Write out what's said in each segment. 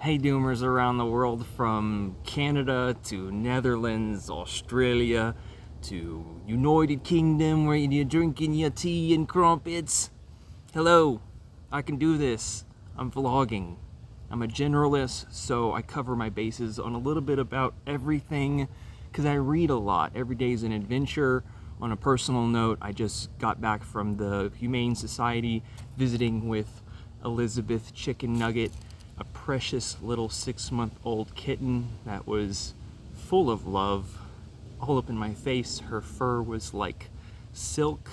Hey Doomers around the world, from Canada to Netherlands, Australia to United Kingdom, where you're drinking your tea and crumpets. Hello, I can do this. I'm vlogging. I'm a generalist, so I cover my bases on a little bit about everything because I read a lot. Every day is an adventure. On a personal note, I just got back from the Humane Society visiting with Elizabeth Chicken Nugget, a precious little 6-month-old kitten that was full of love, all up in my face. Her fur was like silk.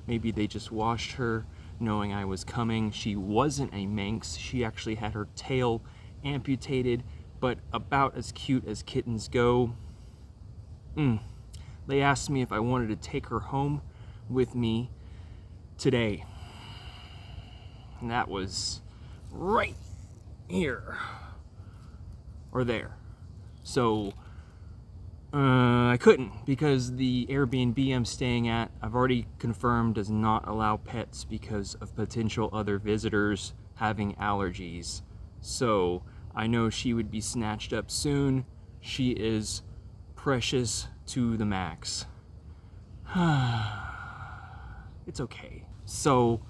Maybe they just washed her knowing I was coming. She wasn't a Manx. She actually had her tail amputated, but about as cute as kittens go. They asked me if I wanted to take her home with me today. And that was right here or there. So I couldn't, because the Airbnb I'm staying at, I've already confirmed, does not allow pets because of potential other visitors having allergies. So I know she would be snatched up soon. She is precious to the max. It's okay. So,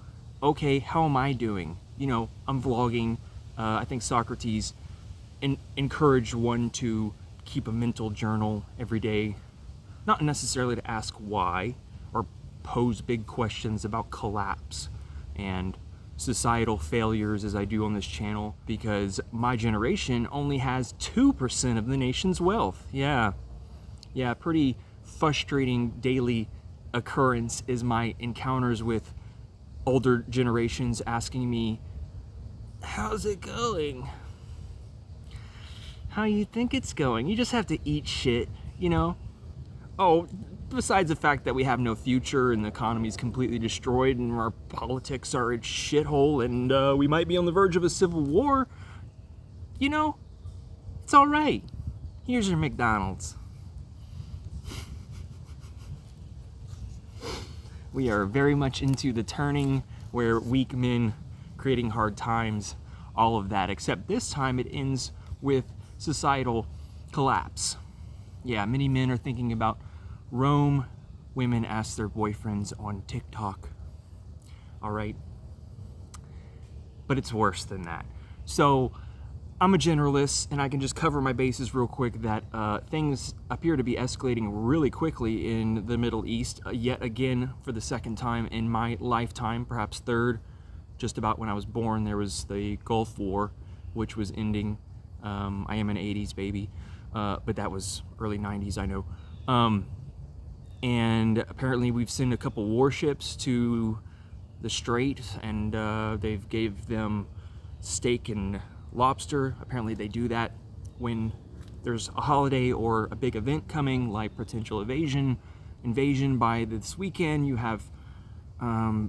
okay, how am I doing? You know, I'm vlogging. I think Socrates encouraged one to keep a mental journal every day, not necessarily to ask why or pose big questions about collapse and societal failures as I do on this channel, because my generation only has 2% of the nation's wealth. Yeah, pretty frustrating daily occurrence is my encounters with older generations asking me, how's it going? How you think it's going? You just have to eat shit, you know? Oh, besides the fact that we have no future and the economy's completely destroyed and our politics are a shithole and we might be on the verge of a civil war, you know, it's all right. Here's your McDonald's. We are very much into the turning where weak men creating hard times, all of that, except this time it ends with societal collapse. Yeah, many men are thinking about Rome. Women ask their boyfriends on TikTok. All right. But it's worse than that. So I'm a generalist, and I can just cover my bases real quick that things appear to be escalating really quickly in the Middle East, yet again for the second time in my lifetime, perhaps third. Just about when I was born, there was the Gulf War, which was ending. I am an 80s baby, but that was early 90s, I know. And apparently we've sent a couple warships to the Strait, and they've gave them steak and lobster. Apparently they do that when there's a holiday or a big event coming, like potential invasion by this weekend. You have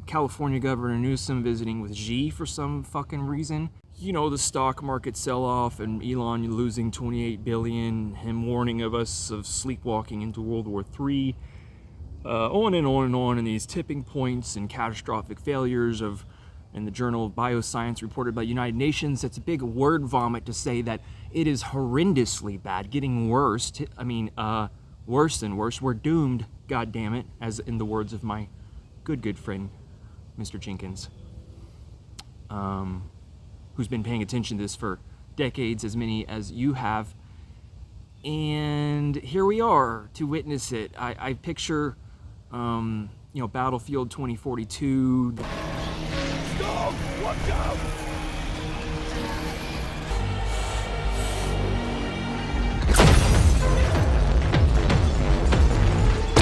California Governor Newsom visiting with Xi for some fucking reason. You know, the stock market sell-off and Elon losing $28 billion, him warning of us of sleepwalking into World War III, on and on and on, and these tipping points and catastrophic failures of, in the Journal of Bioscience reported by United Nations. It's a big word vomit to say that it is horrendously bad, getting worse. I mean, worse than worse. We're doomed, God damn it, as in the words of my good friend, Mr. Jenkins, who's been paying attention to this for decades, as many as you have. And here we are to witness it. I picture, you know, Battlefield 2042. Stop! Watch out!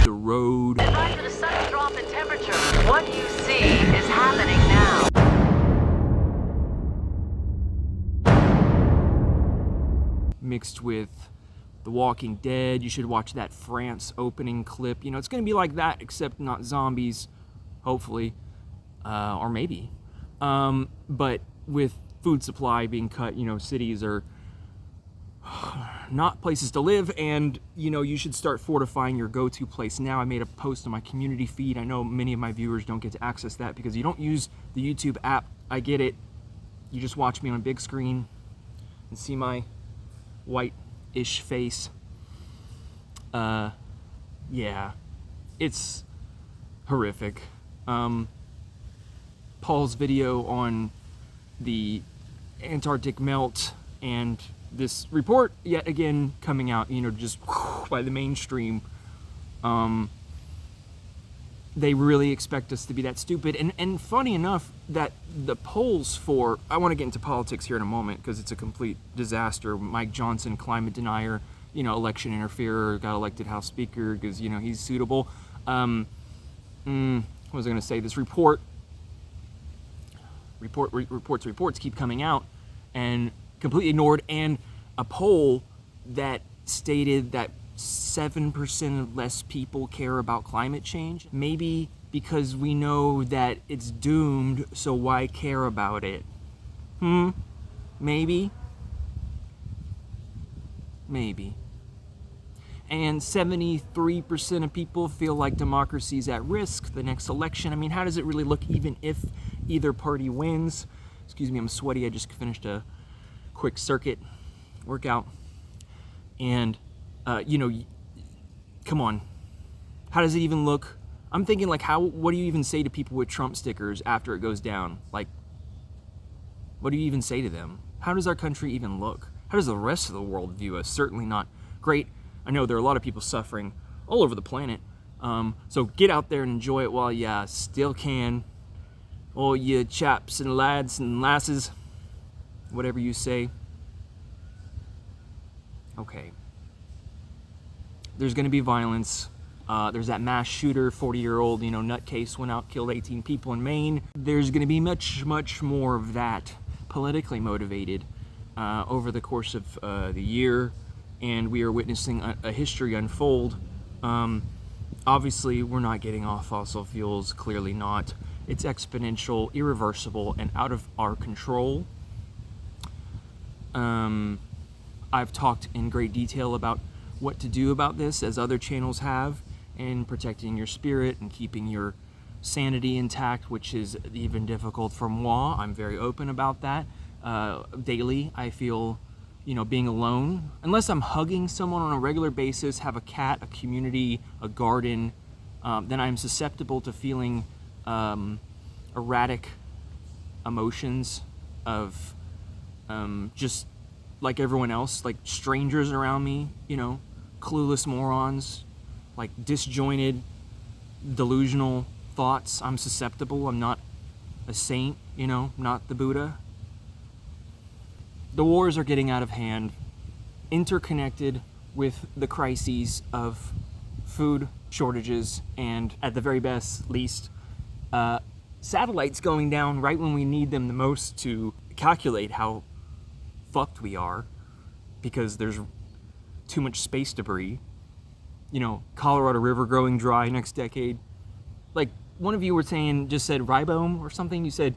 The road. Advice of a sudden drop in temperature. What you see is happening now. Mixed with The Walking Dead. You should watch that France opening clip. You know, it's going to be like that, except not zombies, hopefully, or maybe. But with food supply being cut, you know, cities are not places to live, and, you know, you should start fortifying your go-to place now. I made a post on my community feed. I know many of my viewers don't get to access that because you don't use the YouTube app. I get it. You just watch me on a big screen. and see my white-ish face. Yeah, it's horrific. Paul's video on the Antarctic melt and this report yet again coming out, just by the mainstream. They really expect us to be that stupid. And funny enough that the polls for, I want to get into politics here in a moment because it's a complete disaster. Mike Johnson, climate denier, election interferer, got elected House Speaker because, he's suitable. What was I going to say? This reports keep coming out and completely ignored. And a poll that stated that 7% less people care about climate change. Maybe because we know that it's doomed, so why care about it? Maybe. And 73% of people feel like democracy's at risk the next election. I mean, how does it really look even if either party wins? Excuse me, I'm sweaty. I just finished a quick circuit workout. And, come on. How does it even look? I'm thinking, what do you even say to people with Trump stickers after it goes down? What do you even say to them? How does our country even look? How does the rest of the world view us? Certainly not great. I know there are a lot of people suffering all over the planet. So get out there and enjoy it while you still can. All you chaps and lads and lasses, whatever you say. Okay. There's going to be violence. There's that mass shooter, 40-year-old, nutcase went out, killed 18 people in Maine. There's going to be much, much more of that, politically motivated, over the course of the year. And we are witnessing a history unfold. Obviously, we're not getting off fossil fuels, clearly not. It's exponential, irreversible, and out of our control. I've talked in great detail about what to do about this, as other channels have, and protecting your spirit and keeping your sanity intact, which is even difficult for moi. I'm very open about that. Daily, I feel, being alone, unless I'm hugging someone on a regular basis, have a cat, a community, a garden, then I'm susceptible to feeling erratic emotions of just like everyone else, like strangers around me, clueless morons, like disjointed, delusional thoughts. I'm susceptible. I'm not a saint, not the Buddha. The wars are getting out of hand, interconnected with the crises of food shortages and, at the very least, satellites going down right when we need them the most to calculate how fucked we are because there's too much space debris. Colorado River growing dry next decade. Like one of you just said ribome or something. You said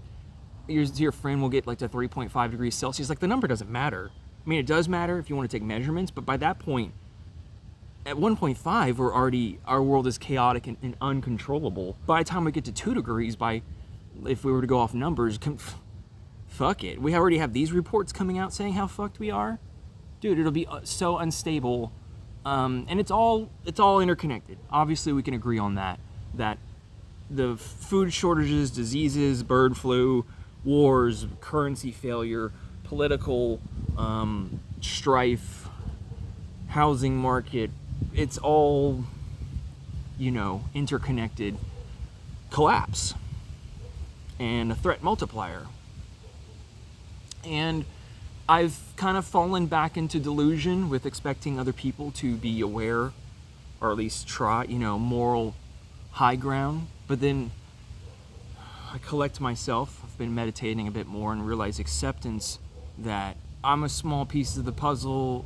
your friend will get to 3.5 degrees Celsius. The number doesn't matter. I mean, it does matter if you want to take measurements, but by that point, at 1.5, our world is chaotic and uncontrollable. By the time we get to 2 degrees, if we were to go off numbers, fuck it. We already have these reports coming out saying how fucked we are. Dude, it'll be so unstable. And it's all interconnected. Obviously, we can agree on that the food shortages, diseases, bird flu, wars, currency failure, political strife, housing market, it's all, interconnected collapse and a threat multiplier. And I've kind of fallen back into delusion with expecting other people to be aware, or at least try, moral high ground. But then I collect myself. I've been meditating a bit more and realize acceptance that I'm a small piece of the puzzle.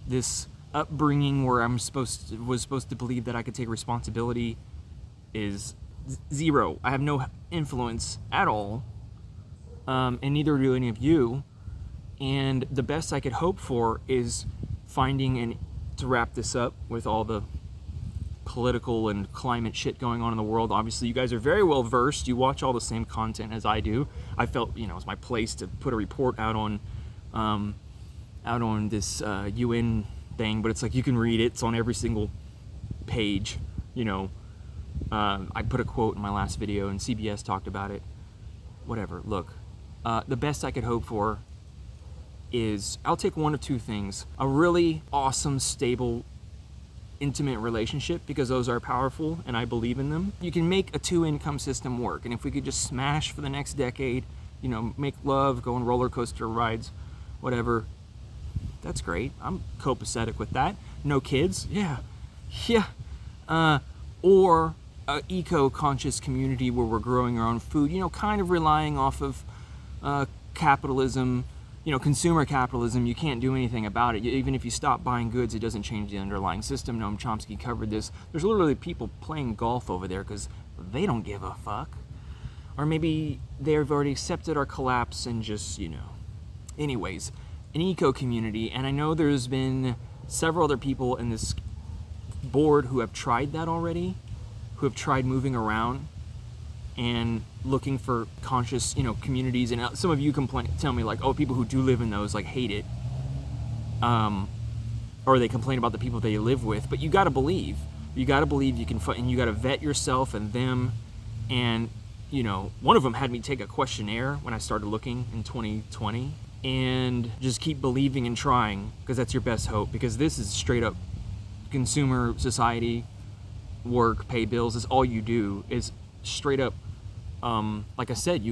This upbringing where was supposed to believe that I could take responsibility is zero. I have no influence at all, and neither do any of you. And the best I could hope for is finding, to wrap this up with all the political and climate shit going on in the world. Obviously, you guys are very well versed. You watch all the same content as I do. I felt, it's my place to put a report out on out on this UN thing, but it's like you can read it. It's on every single page. I put a quote in my last video, and CBS talked about it. Whatever. Look, the best I could hope for is I'll take one of two things: a really awesome, stable, intimate relationship, because those are powerful and I believe in them. You can make a 2-income system work, and if we could just smash for the next decade, make love, go on roller coaster rides, whatever, that's great. I'm copacetic with that. No kids, yeah. Or a eco-conscious community where we're growing our own food, kind of relying off of capitalism, consumer capitalism. You can't do anything about it. Even if you stop buying goods, it doesn't change the underlying system. Noam Chomsky covered this. There's literally people playing golf over there because they don't give a fuck. Or maybe they've already accepted our collapse and just, Anyways, an eco-community, and I know there's been several other people in this board who have tried that already, who have tried moving around and looking for conscious, communities. And some of you tell me like, oh, people who do live in those like hate it, or they complain about the people they live with. But you got to believe you can find, and you got to vet yourself and them. And one of them had me take a questionnaire when I started looking in 2020, and just keep believing and trying, because that's your best hope. Because this is straight up consumer society, work, pay bills. Is all you do. Is straight up, like I said,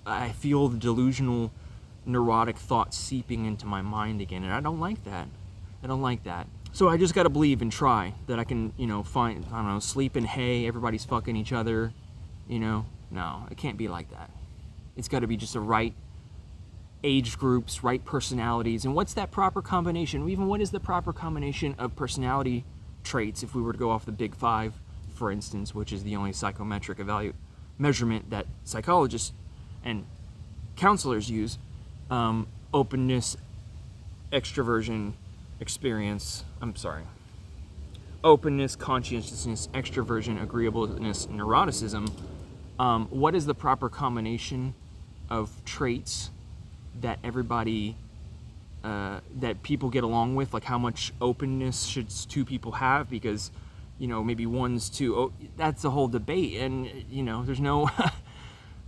I feel the delusional, neurotic thoughts seeping into my mind again, and I don't like that. So I just gotta believe and try that I can, find, sleep in hay, everybody's fucking each other, No, it can't be like that. It's gotta be just the right age groups, right personalities. And what's that proper combination? Even what is the proper combination of personality traits if we were to go off the Big Five, for instance, which is the only psychometric measurement that psychologists and counselors use? Openness, extroversion, openness, conscientiousness, extroversion, agreeableness, neuroticism. What is the proper combination of traits that everybody, that people get along with? Like, how much openness should two people have? Because, maybe one's too, that's a whole debate. And, there's no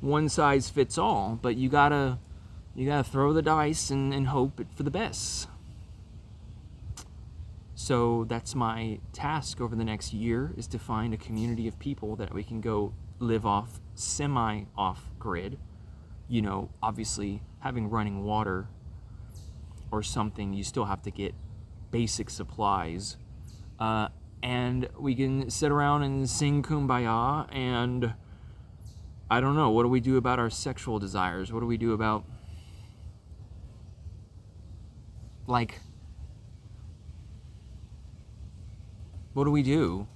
one size fits all, but you gotta throw the dice and hope for the best. So that's my task over the next year, is to find a community of people that we can go live off, semi-off grid. Obviously having running water or something, you still have to get basic supplies. And we can sit around and sing Kumbaya, and I don't know, what do we do about our sexual desires? What do we do about, like, what do we do?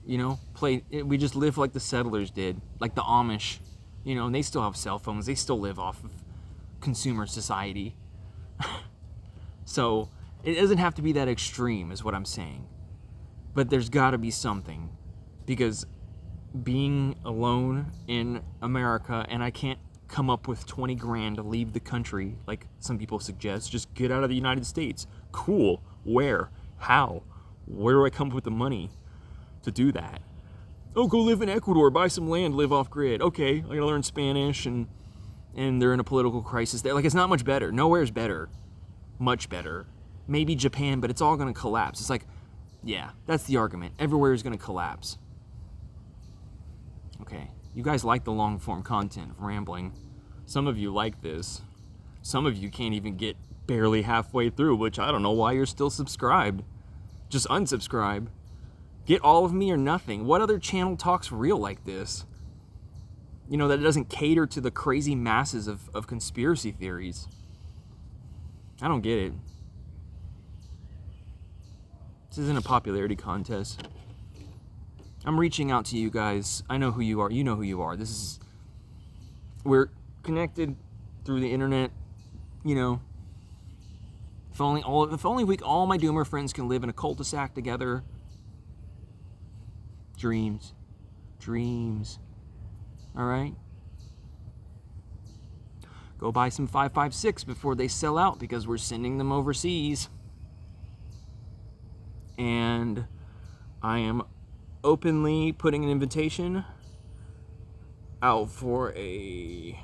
We just live like the settlers did, like the Amish, and they still have cell phones. They still live off of consumer society. So it doesn't have to be that extreme, is what I'm saying. But there's got to be something, because being alone in America, and I can't come up with 20 grand to leave the country like some people suggest. Just get out of the United States. Cool. Where? How? Where do I come up with the money to do that? Oh, go live in Ecuador, buy some land, live off grid. Okay, I gotta learn Spanish, and they're in a political crisis there. Like, it's not much better. Nowhere's better. Much better. Maybe Japan, but it's all gonna collapse. It's like, yeah, that's the argument. Everywhere is gonna collapse. Okay, you guys like the long form content of rambling. Some of you like this. Some of you can't even get barely halfway through, which I don't know why you're still subscribed. Just unsubscribe. Get all of me or nothing. What other channel talks real like this? That doesn't cater to the crazy masses of conspiracy theories. I don't get it. This isn't a popularity contest. I'm reaching out to you guys. I know who you are. You know who you are. We're connected through the internet. If only all my doomer friends can live in a cul-de-sac together. Dreams. All right? Go buy some 5.56 before they sell out because we're sending them overseas. And I am openly putting an invitation out for a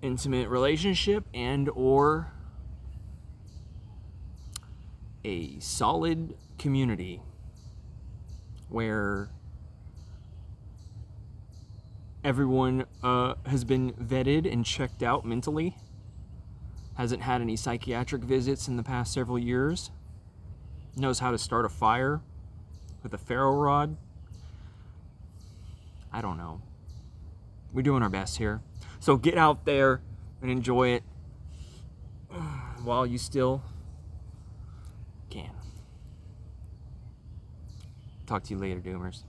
intimate relationship and or a solid community where everyone has been vetted and checked out mentally, hasn't had any psychiatric visits in the past several years, knows how to start a fire with a ferro rod. I don't know. We're doing our best here. So get out there and enjoy it while you still can. Talk to you later, Doomers.